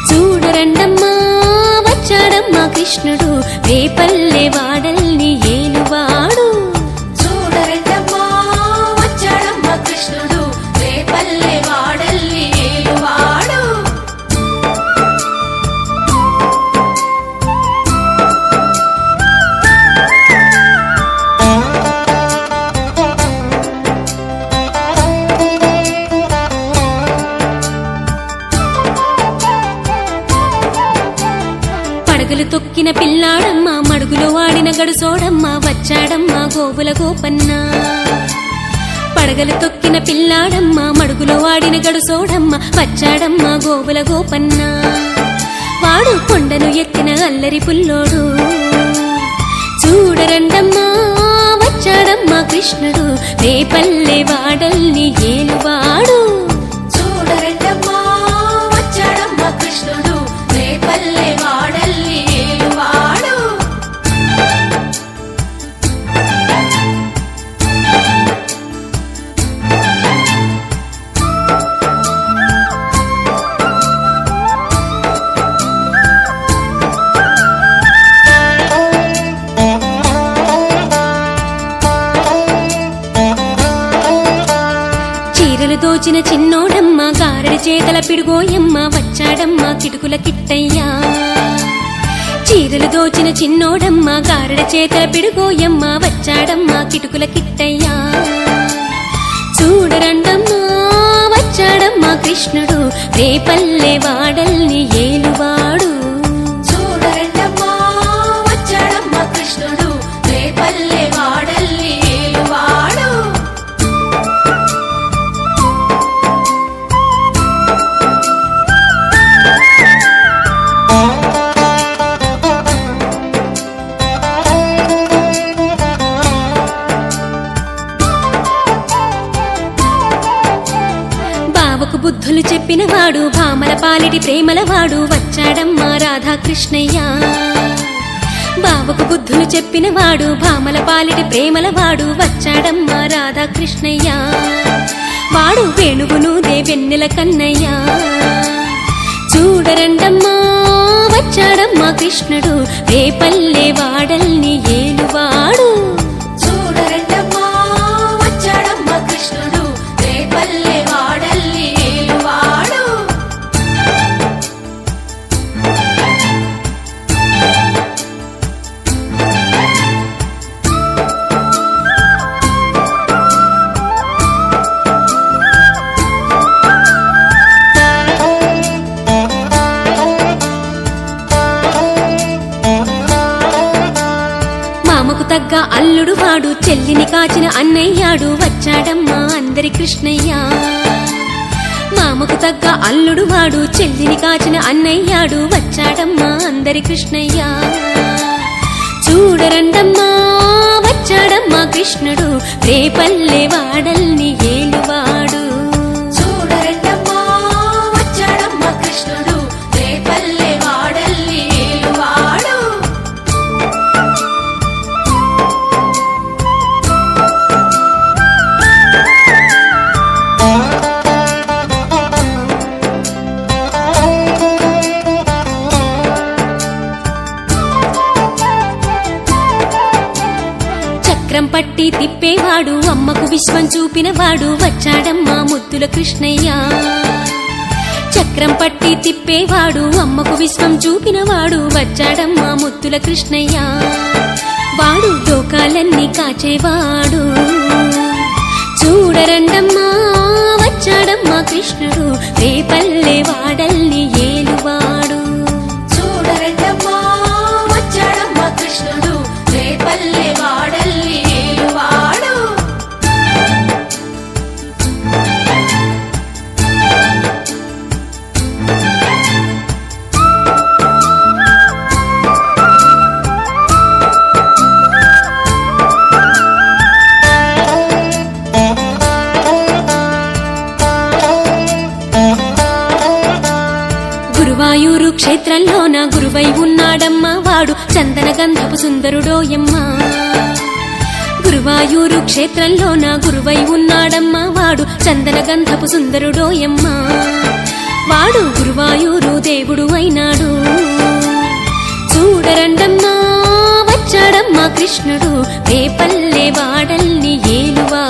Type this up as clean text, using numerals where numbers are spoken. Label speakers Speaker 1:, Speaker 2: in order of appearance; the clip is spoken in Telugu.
Speaker 1: చూడరండమ్మా వచ్చాడమ్మా కృష్ణుడు రేపల్లె వాడల్ని ఏలువాడు.
Speaker 2: చూడరండమ్మా వచ్చాడమ్మా కృష్ణుడు రేపల్లె వాడల్ని ఏలువాడు.
Speaker 1: పడగలు తొక్కిన పిల్లాడమ్మా మడుగులో వాడిన గడుసోడమ్మా వచ్చాడమ్మా గోవుల గోపన్న. పడగలు తొక్కిన పిల్లాడమ్మా మడుగులో వాడిన గడుసోడమ్మా వచ్చాడమ్మా గోవుల గోపన్న. వాడు కొండను ఎత్తిన అల్లరి పుల్లోడు. చూడరండమ్మా వచ్చాడమ్మా కృష్ణుడు రేపల్లె వాడల్ని ఏలువాడు.
Speaker 2: చూడరండమ్మా వచ్చాడమ్మా కృష్ణుడు రేపల్లె వాడల్ని ఏలువాడు.
Speaker 1: చీరలు దోచిన చిన్నోడమ్మ గారడి చేతల పిడుగోయమ్మ వచ్చాడమ్మా కిటుకుల కిట్టయ్యా. చీరలు దోచిన చిన్నోడమ్మ గారడి చేతల పిడుగోయమ్మ వచ్చాడమ్మా కిటుకుల కిట్టయ్యా. చూడరండమ్మా వచ్చాడమ్మా కృష్ణుడు రేపల్లె వాడల్ని ఏలువాడు.
Speaker 2: చూడరండమ్మా వచ్చాడమ్మా కృష్ణుడు రేపల్లె వాడల్ని ఏలువాడు.
Speaker 1: బావకు బుద్ధులు చెప్పినవాడు భామల పాలిటి ప్రేమలవాడు వచ్చాడమ్మా రాధాకృష్ణయ్య. బావకు బుద్ధులు చెప్పినవాడు భామల పాలిటి ప్రేమలవాడు వచ్చాడమ్మా రాధాకృష్ణయ్య. వాడు వేణువును దేవెన్నెల కన్నయ్య. చూడరండమ్మా వచ్చాడమ్మా కృష్ణుడు రేపల్లె వాడల్ని ఏలువాడు.
Speaker 2: చూడరండమ్మా వచ్చాడమ్మా కృష్ణుడు రేపల్లె వాడల్ని ఏలువాడు.
Speaker 1: మామకు తగ్గ అల్లుడు వాడు చెల్లిని కాచిన అన్నయ్యాడు వచ్చాడమ్మా అందరి కృష్ణయ్య. మామకు తగ్గ అల్లుడు వాడు చెల్లిని కాచిన అన్నయ్యాడు వచ్చాడమ్మా అందరి కృష్ణయ్య. చూడరండమ్మా వచ్చాడమ్మా కృష్ణుడు రేపల్లె వాడల్ని ఏలువాడు.
Speaker 2: చూడరండమ్మా వచ్చాడమ్మా కృష్ణుడు రేపల్లె వాడల్ని ఏలువాడు.
Speaker 1: చక్రం పట్టి తిప్పేవాడు అమ్మకు విశ్వం చూపినవాడు వచ్చాడమ్మా ముద్దుల కృష్ణయ్య. చక్రం పట్టి తిప్పేవాడు అమ్మకు విశ్వం చూపినవాడు వచ్చాడమ్మా ముద్దుల కృష్ణయ్య. వాడు లోకాలన్నీ కాచేవాడు. చూడరండమ్మా వచ్చాడమ్మా కృష్ణుడు రేపల్లె వాడల్ని ఏలువాడు.
Speaker 2: చూడరండమ్మా వచ్చాడమ్మా కృష్ణుడు రేపల్లె వాడల్ని ఏలువాడు.
Speaker 1: గురువాయూరు క్షేత్రంలోన గురువై ఉన్నాడమ్మా వాడు చందన గంధపు సుందరుడోయమ్మా. గురువాయూరు క్షేత్రంలోన గురువై ఉన్నాడమ్మా వాడు చందన గంధపు సుందరుడోయమ్మా. వాడు మాయూరు దేవుడు అయినాడు చూడరండమ్మా వచ్చాడమ్మా కృష్ణుడు రేపల్లె వాడల్ని ఏలువా